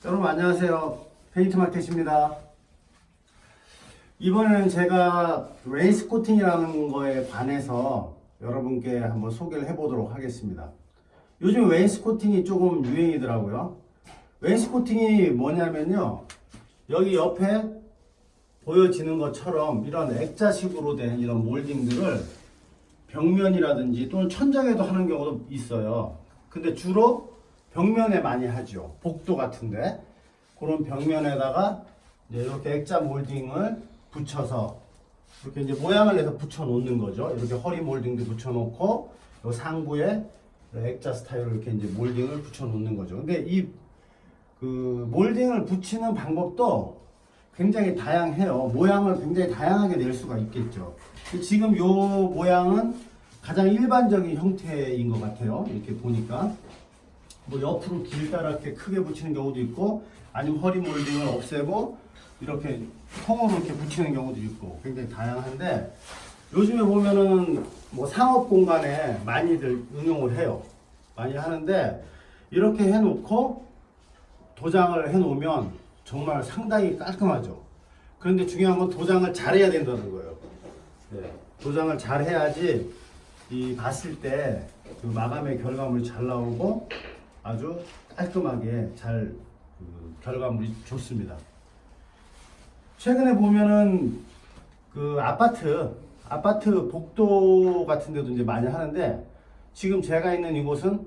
여러분 안녕하세요. 페인트 마켓입니다. 이번에는 제가 레이스 코팅이라는 거에 관해서 여러분께 한번 소개를 해보도록 하겠습니다. 요즘 웨인스 코팅이 조금 유행이더라고요. 웨인스 코팅이 뭐냐면요, 여기 옆에 보여지는 것처럼 이런 액자식으로 된 이런 몰딩들을 벽면이라든지 또는 천장에도 하는 경우도 있어요. 근데 주로 벽면에 많이 하죠. 복도 같은데 그런 벽면에다가 이제 이렇게 액자 몰딩을 붙여서 이렇게 이제 모양을 내서 붙여 놓는 거죠. 이렇게 허리 몰딩도 붙여 놓고 요 상부에 액자 스타일로 이렇게 이제 몰딩을 붙여 놓는 거죠. 근데 이 그 몰딩을 붙이는 방법도 굉장히 다양해요. 모양을 굉장히 다양하게 낼 수가 있겠죠. 지금 요 모양은 가장 일반적인 형태인 것 같아요. 이렇게 보니까 뭐 옆으로 길다랗게 크게 붙이는 경우도 있고, 아니면 허리 몰딩을 없애고 이렇게 통으로 이렇게 붙이는 경우도 있고, 굉장히 다양한데 요즘에 보면은 뭐 상업 공간에 많이들 응용을 해요. 많이 하는데 이렇게 해놓고 도장을 해놓으면 정말 상당히 깔끔하죠. 그런데 중요한 건 도장을 잘해야 된다는 거예요. 네, 도장을 잘 해야지 이 봤을 때 그 마감의 결과물이 잘 나오고 아주 깔끔하게 잘 결과물이 좋습니다. 최근에 보면은 그 아파트 복도 같은 데도 이제 많이 하는데, 지금 제가 있는 이곳은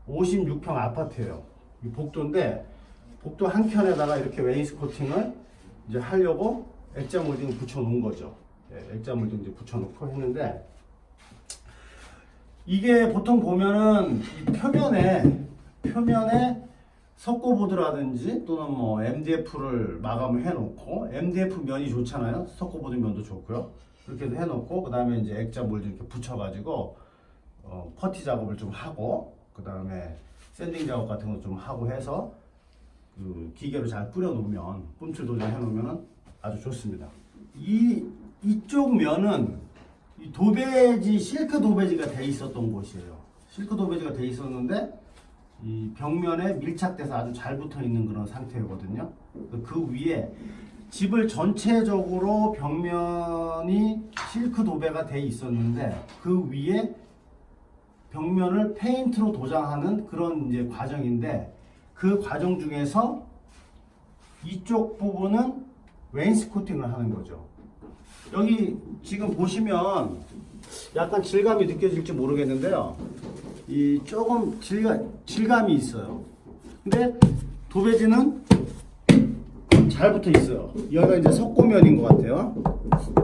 56평 아파트예요. 이 복도인데 복도 한 켠에다가 이렇게 웨인스 코팅을 이제 하려고 액자 몰딩을 붙여 놓은 거죠. 네, 액자 몰딩 이제 붙여 놓고 했는데, 이게 보통 보면은 이 표면에 석고보드라든지 또는 뭐 MDF를 마감을 해놓고, MDF 면이 좋잖아요. 석고보드 면도 좋고요. 그렇게 해서 해놓고 그 다음에 이제 액자 몰딩 이렇게 붙여가지고 퍼티 작업을 좀 하고, 그 다음에 샌딩 작업 같은 거 좀 하고 해서 그 기계로 잘 뿌려놓으면, 뿜칠 도장 해놓으면 아주 좋습니다. 이쪽 면은 이 도배지, 실크 도배지가 돼 있었던 곳이에요. 실크 도배지가 돼 있었는데 이 벽면에 밀착돼서 아주 잘 붙어 있는 그런 상태거든요. 그 위에 집을 전체적으로 벽면이 실크 도배가 돼 있었는데 그 위에 벽면을 페인트로 도장하는 그런 이제 과정인데, 그 과정 중에서 이쪽 부분은 웨인스 코팅을 하는 거죠. 여기 지금 보시면 약간 질감이 느껴질지 모르겠는데요. 이 조금 질감이 있어요. 근데 도배지는 잘 붙어 있어요. 여기가 이제 석고면인 것 같아요.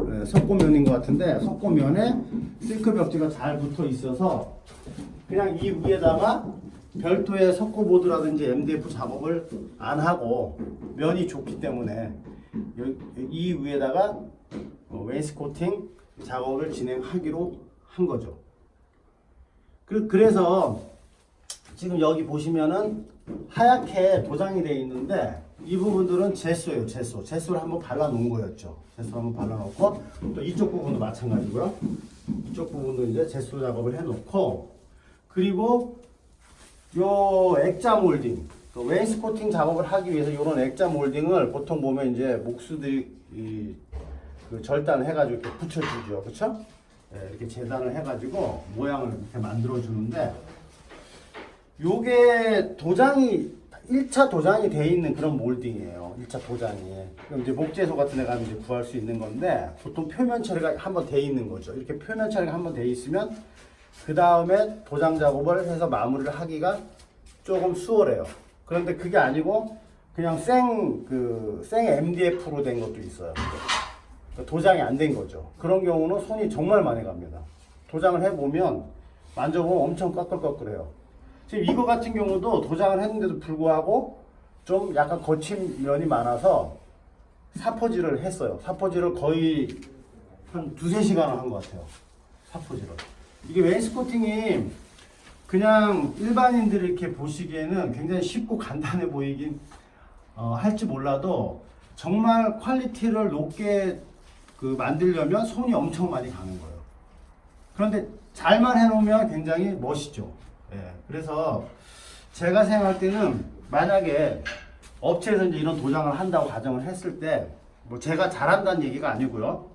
네, 석고면인 것 같은데, 석고면에 실크 벽지가 잘 붙어 있어서 그냥 이 위에다가 별도의 석고보드라든지 MDF 작업을 안 하고 면이 좋기 때문에 이 위에다가 웨인스 코팅 작업을 진행하기로 한 거죠. 그래서 지금 여기 보시면은 하얗게 도장이 되어 있는데, 이 부분들은 제소예요. 제소를 한번 발라 놓은 거였죠. 제소 한번 발라 놓고, 또 이쪽 부분도 마찬가지고요. 이쪽 부분도 이제 제소 작업을 해 놓고, 그리고 요 액자 몰딩, 그 웨인스 코팅 작업을 하기 위해서 이런 액자 몰딩을 보통 보면 이제 목수들이 그 절단을 해가지고 이렇게 붙여주죠. 그쵸? 네, 이렇게 재단을 해가지고 모양을 이렇게 만들어주는데, 요게 도장이 1차 도장이 돼 있는 그런 몰딩이에요. 1차 도장이. 그럼 이제 목재소 같은 데 가면 이제 구할 수 있는 건데, 보통 표면 처리가 한번 돼 있는 거죠. 이렇게 표면 처리가 한번 돼 있으면 그 다음에 도장 작업을 해서 마무리를 하기가 조금 수월해요. 그런데 그게 아니고 그냥 생 MDF로 된 것도 있어요. 도장이 안 된 거죠. 그런 경우는 손이 정말 많이 갑니다. 도장을 해보면 만져보면 엄청 꺼끌꺼끌해요. 지금 이거 같은 경우도 도장을 했는데도 불구하고 좀 약간 거친 면이 많아서 사포질을 했어요. 사포질을 거의 한 2-3시간을 한 것 같아요. 사포질을. 이게 웨인스 코팅이 그냥 일반인들이 이렇게 보시기에는 굉장히 쉽고 간단해 보이긴 할지 몰라도, 정말 퀄리티를 높게 만들려면 손이 엄청 많이 가는 거예요. 그런데 잘만 해놓으면 굉장히 멋있죠. 예, 그래서 제가 생각할 때는 만약에 업체에서 이제 이런 도장을 한다고 가정을 했을 때, 뭐 제가 잘한다는 얘기가 아니고요.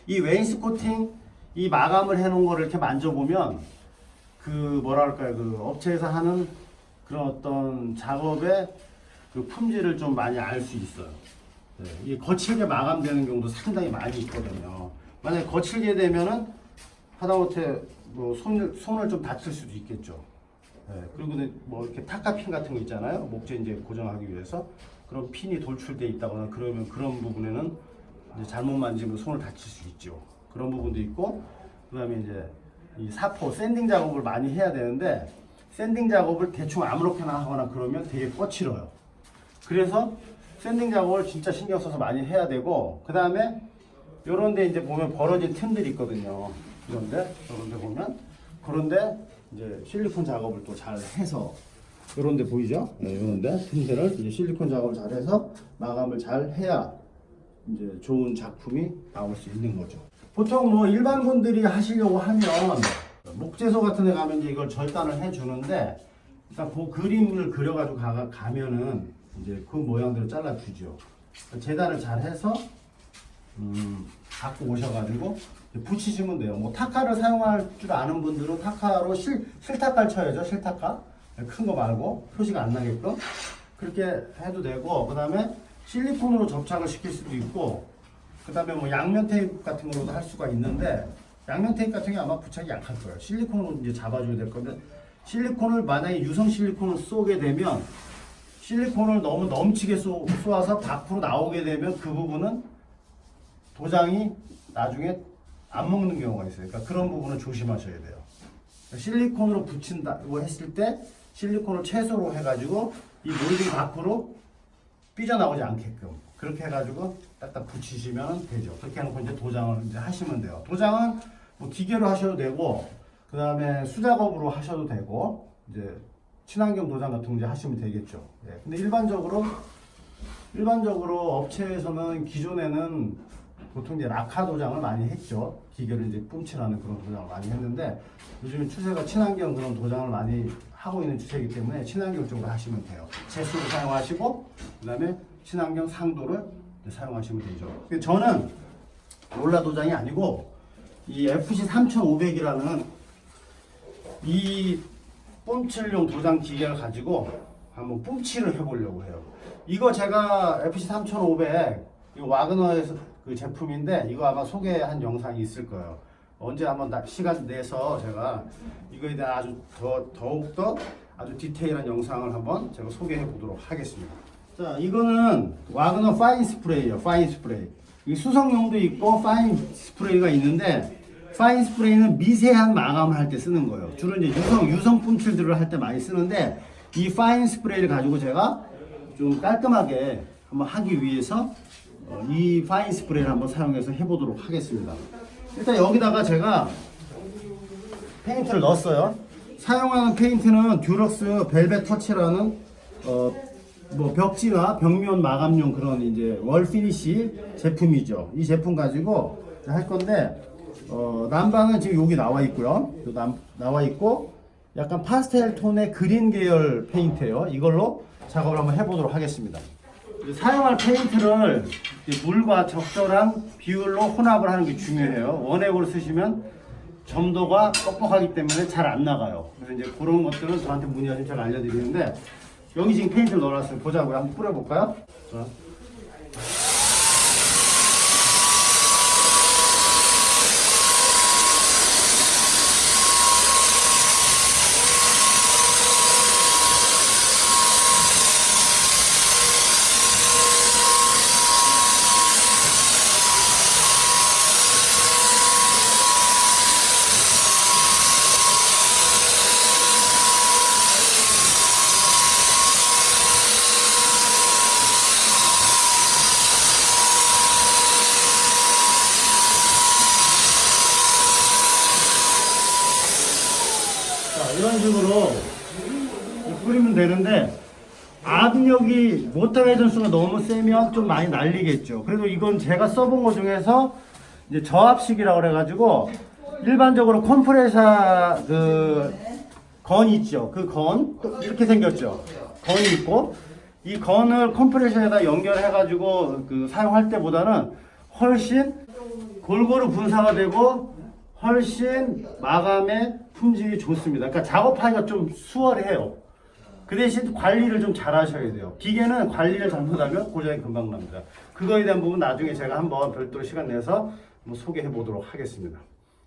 이 웨인스코팅, 이 마감을 해놓은 거를 이렇게 만져보면, 그 뭐랄까요, 그 업체에서 하는 그런 어떤 작업의 그 품질을 좀 많이 알 수 있어요. 네, 이 거칠게 마감되는 경우도 상당히 많이 있거든요. 만약에 거칠게 되면은 하다못해 뭐 손을 좀 다칠 수도 있겠죠. 네, 그리고 뭐 이렇게 타카핀 같은 거 있잖아요. 목재 이제 고정하기 위해서 그런 핀이 돌출돼 있다거나 그러면 그런 부분에는 이제 잘못 만지면 손을 다칠 수 있죠. 그런 부분도 있고, 그다음에 이제 이 사포 샌딩 작업을 많이 해야 되는데 샌딩 작업을 대충 아무렇게나 하거나 그러면 되게 거칠어요. 그래서 샌딩 작업을 진짜 신경 써서 많이 해야 되고, 그 다음에 요런데 이제 보면 벌어진 틈들이 있거든요. 이런데 보면 그런데 이제 실리콘 작업을 또 잘 해서, 요런데 보이죠? 네, 요런데 틈들을 이제 실리콘 작업을 잘 해서 마감을 잘 해야 이제 좋은 작품이 나올 수 있는 거죠. 보통 뭐 일반 분들이 하시려고 하면 목재소 같은 데 가면 이제 이걸 절단을 해 주는데, 일단 그 그림을 그려가지고 가면은 이제 그 모양대로 잘라 주죠. 재단을 잘 해서 갖고 오셔가지고 붙이시면 돼요. 뭐 타카를 사용할 줄 아는 분들은 타카로 실타카를 쳐야죠. 실타카 큰 거 말고 표시가 안 나게끔 그렇게 해도 되고, 그 다음에 실리콘으로 접착을 시킬 수도 있고, 그 다음에 뭐 양면 테이프 같은 걸로도 할 수가 있는데, 양면 테이프 같은 게 아마 부착이 약할 거예요. 실리콘으로 이제 잡아줘야 될 건데, 실리콘을 만약에 유성 실리콘을 쏘게 되면 실리콘을 너무 넘치게 쏘아서 밖으로 나오게 되면 그 부분은 도장이 나중에 안 먹는 경우가 있어요. 그러니까 그런 부분은 조심하셔야 돼요. 실리콘으로 붙인다고 했을 때 실리콘을 최소로 해가지고 이 몰딩 밖으로 삐져나오지 않게끔 그렇게 해가지고 딱딱 붙이시면 되죠. 그렇게 해놓고 이제 도장을 이제 하시면 돼요. 도장은 뭐 기계로 하셔도 되고, 그 다음에 수작업으로 하셔도 되고, 이제 친환경 도장 같은 거 이제 하시면 되겠죠. 예. 근데 일반적으로 업체에서는 기존에는 보통 이제 라카 도장을 많이 했죠. 기계를 이제 뿜칠하는 그런 도장을 많이 했는데, 요즘 추세가 친환경 그런 도장을 많이 하고 있는 추세이기 때문에 친환경 쪽으로 하시면 돼요. 제수를 사용하시고, 그 다음에 친환경 상도를 사용하시면 되죠. 저는 롤라 도장이 아니고 이 FC 3500이라는 이 뿜칠용 도장 기계를 가지고 한번 뿜칠을 해보려고 해요. 이거 제가 FC 3500 이거 와그너에서 그 제품인데, 이거 아마 소개한 영상이 있을 거예요. 언제 한번 시간 내서 제가 이거에 대한 아주 더욱더 아주 디테일한 영상을 한번 제가 소개해 보도록 하겠습니다. 자, 이거는 와그너 파인 스프레이예요. 파인 스프레이. 이 수성용도 있고 파인 스프레이가 있는데, 파인 스프레이는 미세한 마감을 할 때 쓰는 거예요. 주로 이제 유성 뿜칠들을 할 때 많이 쓰는데, 이 파인 스프레이를 가지고 제가 좀 깔끔하게 한번 하기 위해서 이 파인 스프레이를 한번 사용해서 해보도록 하겠습니다. 일단 여기다가 제가 페인트를 넣었어요. 사용하는 페인트는 듀럭스 벨벳 터치라는 뭐 벽지나 벽면 마감용 그런 이제 월 피니시 제품이죠. 이 제품 가지고 할 건데, 남방은 지금 여기 나와 있고요. 나와 있고, 약간 파스텔 톤의 그린 계열 페인트예요. 이걸로 작업을 한번 해보도록 하겠습니다. 사용할 페인트를 물과 적절한 비율로 혼합을 하는 게 중요해요. 원액으로 쓰시면 점도가 뻑뻑하기 때문에 잘 안 나가요. 그래서 이제 그런 것들은 저한테 문의하시면 제가 알려드리는데, 여기 지금 페인트를 넣어놨어요. 보자고요. 한번 뿌려볼까요? 자. 이런 식으로 뿌리면 되는데, 압력이 모터 회전수가 너무 세면 좀 많이 날리겠죠. 그래도 이건 제가 써본 것 중에서 이제 저압식이라고 그래가지고, 일반적으로 컴프레서 그 건 있죠. 그 건 이렇게 생겼죠. 건이 있고, 이 건을 컴프레셔에다 연결해가지고 그 사용할 때보다는 훨씬 골고루 분사가 되고 훨씬 마감의 품질이 좋습니다. 그러니까 작업하기가 좀 수월해요. 그 대신 관리를 좀 잘 하셔야 돼요. 기계는 관리를 잘못하면 고장이 금방 납니다. 그거에 대한 부분 나중에 제가 한번 별도로 시간 내서 한번 소개해 보도록 하겠습니다.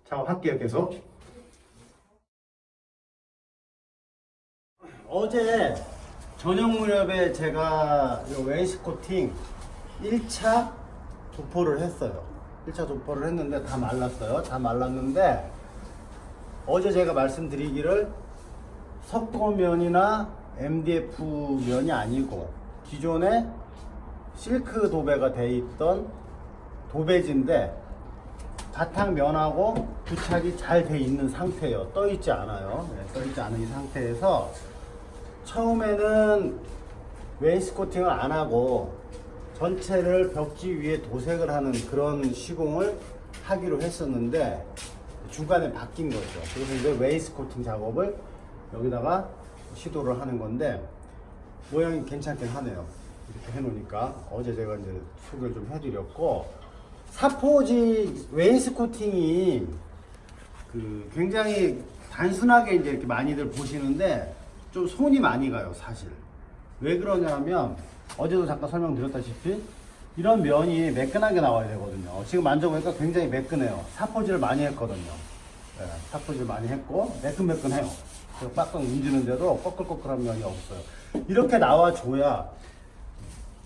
작업할게요, 계속. 어제 저녁 무렵에 제가 웨인스코팅 1차 도포를 했어요. 1차 도포를 했는데 다 말랐어요. 다 말랐는데 어제 제가 말씀드리기를 석고면이나 MDF 면이 아니고 기존에 실크 도배가 돼 있던 도배지인데 바탕면하고 부착이 잘 돼 있는 상태예요. 떠 있지 않아요. 네, 떠 있지 않은 이 상태에서 처음에는 웨인스코팅을 안 하고 전체를 벽지 위에 도색을 하는 그런 시공을 하기로 했었는데 중간에 바뀐 거죠. 그래서 이제 웨인스코팅 작업을 여기다가 시도를 하는 건데 모양이 괜찮긴 하네요. 이렇게 해놓으니까 어제 제가 이제 소개를 좀 해드렸고 사포지 웨인스코팅이 그 굉장히 단순하게 이제 이렇게 많이들 보시는데 좀 손이 많이 가요, 사실. 왜 그러냐면 어제도 잠깐 설명드렸다시피 이런 면이 매끈하게 나와야 되거든요. 지금 만져보니까 굉장히 매끈해요. 사포질을 많이 했거든요. 네, 사포질 많이 했고 매끈매끈해요. 그래서 빡빡 문지는데도 꺼끌꺼끌한 면이 없어요. 이렇게 나와줘야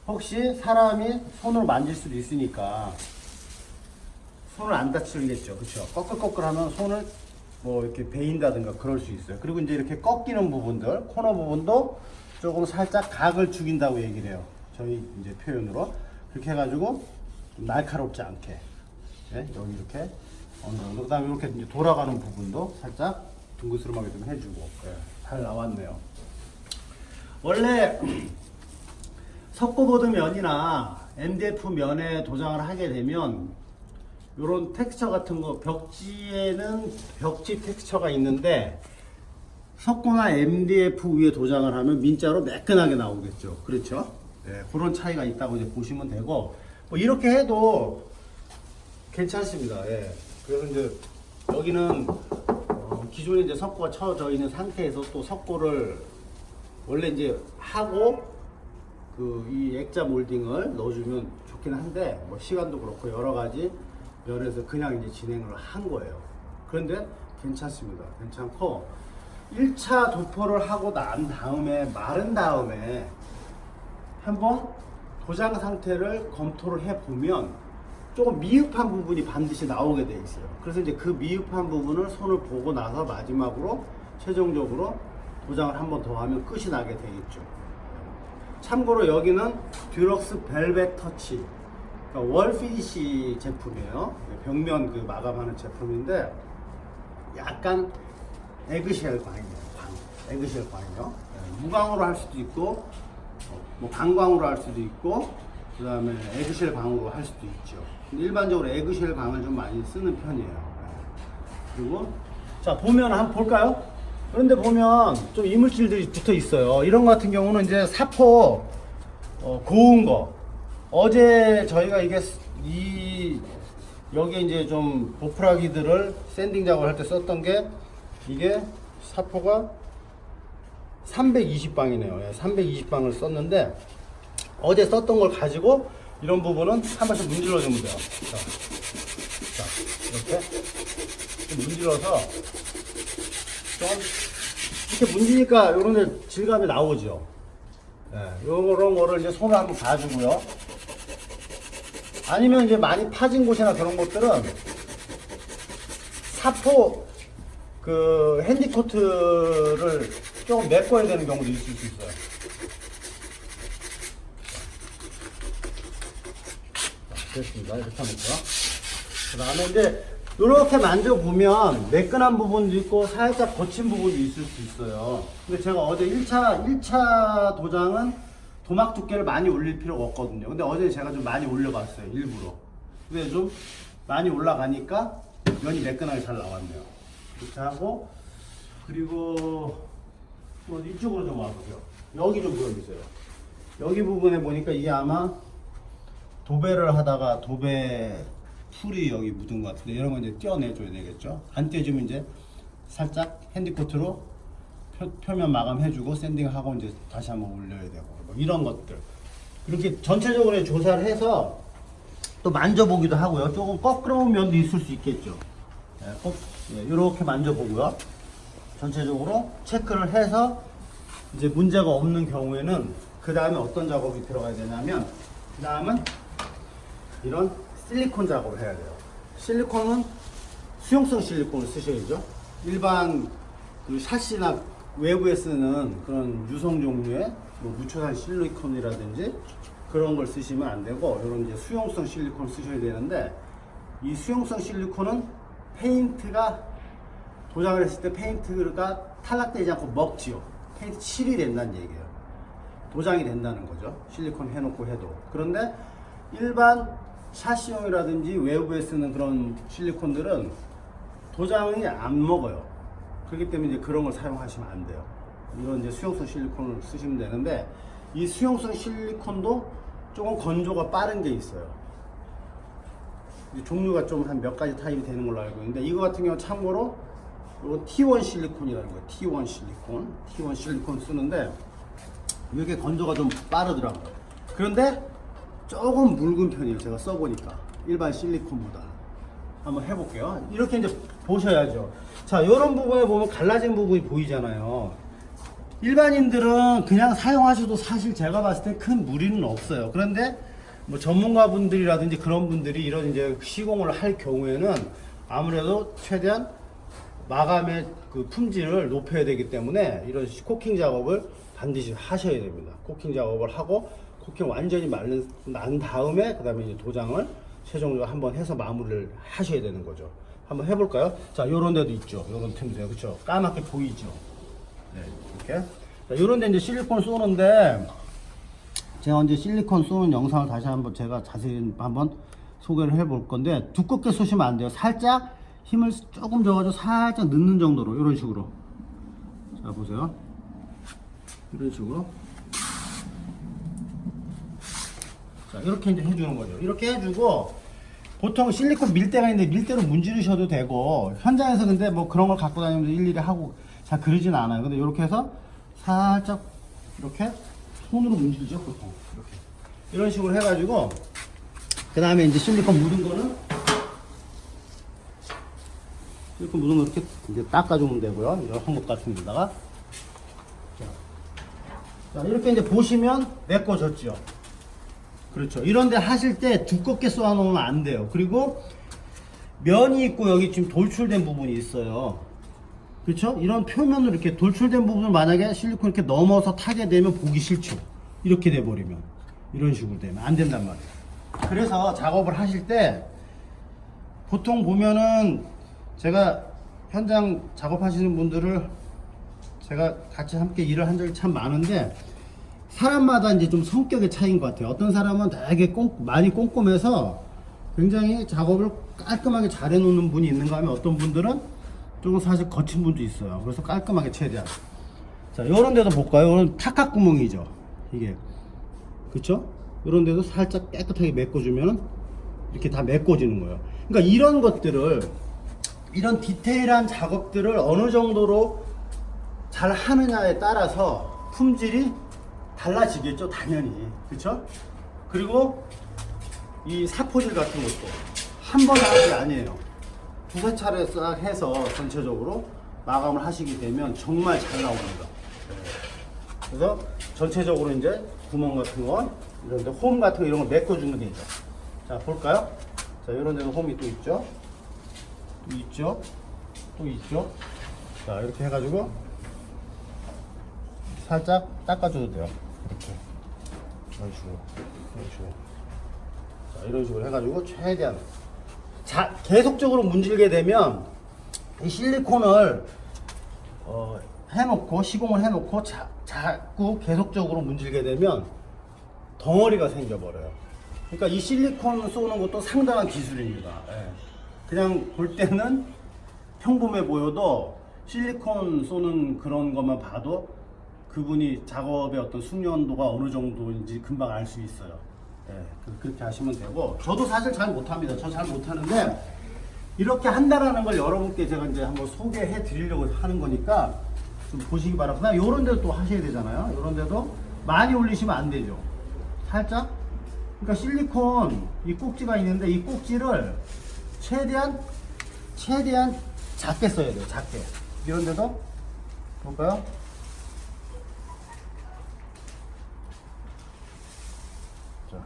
혹시 사람이 손으로 만질 수도 있으니까 손을 안 다치겠죠. 그렇죠? 꺼끌꺼끌하면 손을 뭐 이렇게 베인다든가 그럴 수 있어요. 그리고 이제 이렇게 꺾이는 부분들, 코너 부분도 조금 살짝 각을 죽인다고 얘기를 해요. 저희 이제 표현으로. 그렇게 해가지고 좀 날카롭지 않게. 네? 여기 이렇게 어느 정도. 그 다음에 이렇게 이제 돌아가는 부분도 살짝 둥그스름하게 좀 해주고. 네, 잘 나왔네요. 원래 석고보드 면이나 MDF 면에 도장을 하게 되면 이런 텍스처 같은 거 벽지에는 벽지 텍스처가 있는데 석고나 MDF 위에 도장을 하면 민자로 매끈하게 나오겠죠. 그렇죠? 네, 그런 차이가 있다고 이제 보시면 되고 뭐 이렇게 해도 괜찮습니다. 예. 그래서 이제 여기는 기존에 이제 석고가 쳐져 있는 상태에서 또 석고를 원래 이제 하고 그 이 액자 몰딩을 넣어주면 좋긴 한데 뭐 시간도 그렇고 여러 가지 면에서 그냥 이제 진행을 한 거예요. 그런데 괜찮습니다. 괜찮고 1차 도포를 하고 난 다음에 마른 다음에 한번 도장 상태를 검토를 해 보면 조금 미흡한 부분이 반드시 나오게 돼 있어요. 그래서 이제 그 미흡한 부분을 손을 보고 나서 마지막으로 최종적으로 도장을 한 번 더 하면 끝이 나게 돼 있죠. 참고로 여기는 듀럭스 벨벳 터치, 그러니까 월 피니시 제품이에요. 벽면 그 마감하는 제품인데 약간 에그쉘 광이에요. 에그쉘 광이요. 무광으로 할 수도 있고 뭐 강광으로 할 수도 있고 그 다음에 에그쉘 광으로 할 수도 있죠. 근데 일반적으로 에그쉘 광을 좀 많이 쓰는 편이에요. 그리고 자 보면 한번 볼까요? 그런데 보면 좀 이물질들이 붙어 있어요. 이런 거 같은 경우는 이제 사포 고운 거. 어제 저희가 이게 여기에 이제 좀 보풀하기들을 샌딩 작업을 할 때 썼던 게 이게 사포가 320방이네요. 320방을 썼는데 어제 썼던 걸 가지고 이런 부분은 한 번씩 문질러 주면 돼요. 자, 이렇게 좀 문질러서 좀 이렇게 문지니까 이런 데 질감이 나오죠. 요런 거를 이제 손을 한번 봐주고요. 아니면 이제 많이 파진 곳이나 그런 것들은 사포 그 핸디코트를 조금 메꿔야 되는 경우도 있을 수 있어요. 자, 됐습니다. 이렇게 하면 돼요. 그 다음에 이제 이렇게 만져보면 매끈한 부분도 있고 살짝 거친 부분도 있을 수 있어요. 근데 제가 어제 1차 도장은 도막 두께를 많이 올릴 필요가 없거든요. 근데 어제 제가 좀 많이 올려봤어요. 일부러. 근데 좀 많이 올라가니까 면이 매끈하게 잘 나왔네요. 이렇게 하고 그리고 이쪽으로 좀 와보세요. 여기 좀 보여주세요. 여기 부분에 보니까 이게 아마 도배를 하다가 도배 풀이 여기 묻은 것 같은데 이런 거 이제 떼어내줘야 되겠죠. 안 떼주면 이제 살짝 핸디코트로 표면 마감해주고 샌딩하고 이제 다시 한번 올려야 되고 뭐 이런 것들 이렇게 전체적으로 조사를 해서 또 만져보기도 하고요. 조금 거꾸러운 면도 있을 수 있겠죠. 이렇게 만져보고요. 전체적으로 체크를 해서 이제 문제가 없는 경우에는 그 다음에 어떤 작업이 들어가야 되냐면 그 다음은 이런 실리콘 작업을 해야 돼요. 실리콘은 수용성 실리콘을 쓰셔야죠. 일반 그 샤시나 외부에 쓰는 그런 유성 종류의 뭐 무초산 실리콘이라든지 그런 걸 쓰시면 안 되고 이런 이제 수용성 실리콘을 쓰셔야 되는데 이 수용성 실리콘은 페인트가 도장을 했을 때 페인트가 탈락되지 않고 먹지요. 페인트 칠이 된다는 얘기예요. 도장이 된다는 거죠. 실리콘 해놓고 해도. 그런데 일반 샤시용이라든지 외부에 쓰는 그런 실리콘들은 도장이 안 먹어요. 그렇기 때문에 이제 그런 걸 사용하시면 안 돼요. 이런 이제 수용성 실리콘을 쓰시면 되는데 이 수용성 실리콘도 조금 건조가 빠른 게 있어요. 종류가 좀 한 몇 가지 타입이 되는 걸로 알고 있는데 이거 같은 경우 참고로 이거 T1 실리콘이라는 거예요. T1 실리콘 쓰는데 이게 건조가 좀 빠르더라고요. 그런데 조금 묽은 편이에요. 제가 써보니까 일반 실리콘보다. 한번 해볼게요. 이렇게 이제 보셔야죠. 자, 이런 부분에 보면 갈라진 부분이 보이잖아요. 일반인들은 그냥 사용하셔도 사실 제가 봤을 때 큰 무리는 없어요. 그런데 뭐 전문가분들이라든지 그런 분들이 이런 이제 시공을 할 경우에는 아무래도 최대한 마감의 그 품질을 높여야 되기 때문에 이런 코킹 작업을 반드시 하셔야 됩니다. 코킹 작업을 하고 코킹 완전히 난 다음에 그 다음에 이제 도장을 최종적으로 한번 해서 마무리를 하셔야 되는 거죠. 한번 해볼까요? 자, 요런 데도 있죠. 요런 틈새, 그쵸? 까맣게 보이죠? 네, 이렇게. 자, 요런 데 이제 실리콘 쏘는데, 제가 이제 실리콘 쏘는 영상을 다시 한번 제가 자세히 한번 소개를 해볼 건데, 두껍게 쏘시면 안 돼요. 살짝 힘을 조금 줘가지고 살짝 넣는 정도로, 요런 식으로. 자, 보세요. 이런 식으로. 자, 이렇게 이제 해주는 거죠. 이렇게 해주고, 보통 실리콘 밀대가 있는데 밀대로 문지르셔도 되고, 현장에서 근데 뭐 그런 걸 갖고 다니면서 일일이 하고 잘 그러진 않아요. 근데 이렇게 해서 살짝 이렇게 손으로 문지르죠, 보통. 이렇게. 이런 식으로 해가지고, 그 다음에 이제 실리콘 묻은 거는, 실리콘 묻은 거 이렇게 이제 닦아주면 되고요. 이런 한국 같은 데다가. 자, 이렇게 이제 보시면 메꿔졌죠. 그렇죠. 이런데 하실 때 두껍게 쏘아 놓으면 안 돼요. 그리고 면이 있고 여기 지금 돌출된 부분이 있어요. 그렇죠? 이런 표면으로 이렇게 돌출된 부분을 만약에 실리콘 이렇게 넘어서 타게 되면 보기 싫죠. 이렇게 돼 버리면 이런 식으로 되면 안 된단 말이에요. 그래서 작업을 하실 때 보통 보면은 제가 현장 작업하시는 분들을 제가 같이 함께 일을 한 적이 참 많은데 사람마다 이제 좀 성격의 차이인 것 같아요. 어떤 사람은 되게 많이 꼼꼼해서 굉장히 작업을 깔끔하게 잘 해놓는 분이 있는가 하면 어떤 분들은 조금 사실 거친 분도 있어요. 그래서 깔끔하게 최대한. 자, 요런 데도 볼까요? 요런 탁각 구멍이죠. 이게. 그쵸? 요런 데도 살짝 깨끗하게 메꿔주면 이렇게 다 메꿔지는 거예요. 그러니까 이런 것들을, 이런 디테일한 작업들을 어느 정도로 잘 하느냐에 따라서 품질이 달라지겠죠, 당연히. 그쵸? 그리고 이 사포질 같은 것도 한 번에 하는 게 아니에요. 두세 차례 싹 해서 전체적으로 마감을 하시게 되면 정말 잘 나옵니다. 그래서 전체적으로 이제 구멍 같은 거, 이런 데 홈 같은 거 이런 걸 메꿔주면 되죠. 자, 볼까요? 자, 이런 데는 홈이 또 있죠. 또 있죠. 또 있죠. 자, 이렇게 해가지고 살짝 닦아줘도 돼요. 이렇게. 이런 식으로. 이런 식으로. 자, 이런 식으로 해가지고 최대한. 자, 계속적으로 문질게 되면 이 실리콘을 해놓고, 시공을 해놓고 자꾸 계속적으로 문질게 되면 덩어리가 생겨버려요. 그러니까 이 실리콘 쏘는 것도 상당한 기술입니다. 예. 그냥 볼 때는 평범해 보여도 실리콘 쏘는 그런 것만 봐도 그분이 작업의 어떤 숙련도가 어느 정도인지 금방 알 수 있어요. 예, 그렇게 하시면 되고, 저도 사실 잘 못합니다. 저 잘 못하는데 이렇게 한다라는 걸 여러분께 제가 이제 한번 소개해 드리려고 하는 거니까 좀 보시기 바랍니다. 요런 데도 또 하셔야 되잖아요. 요런 데도 많이 올리시면 안 되죠. 살짝. 그러니까 실리콘 이 꼭지가 있는데 이 꼭지를 최대한 작게 써야 돼요. 작게. 이런 데도 볼까요? 자,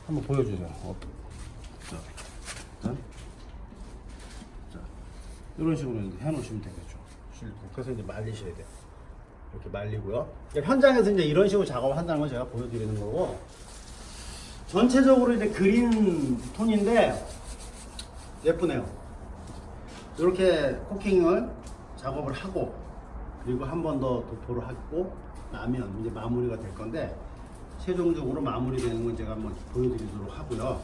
한번 보여주세요. 자, 이런 식으로 이제 해놓으시면 되겠죠. 실리콘. 그래서 이제 말리셔야 돼요. 이렇게 말리고요. 현장에서 이제 이런 식으로 작업을 한다는 걸 제가 보여드리는 거고, 전체적으로 이제 그린 톤인데 예쁘네요. 이렇게 코킹을 작업을 하고, 그리고 한 번 더 도포를 하고 나면 이제 마무리가 될 건데, 최종적으로 마무리되는 건 제가 한번 보여드리도록 하고요.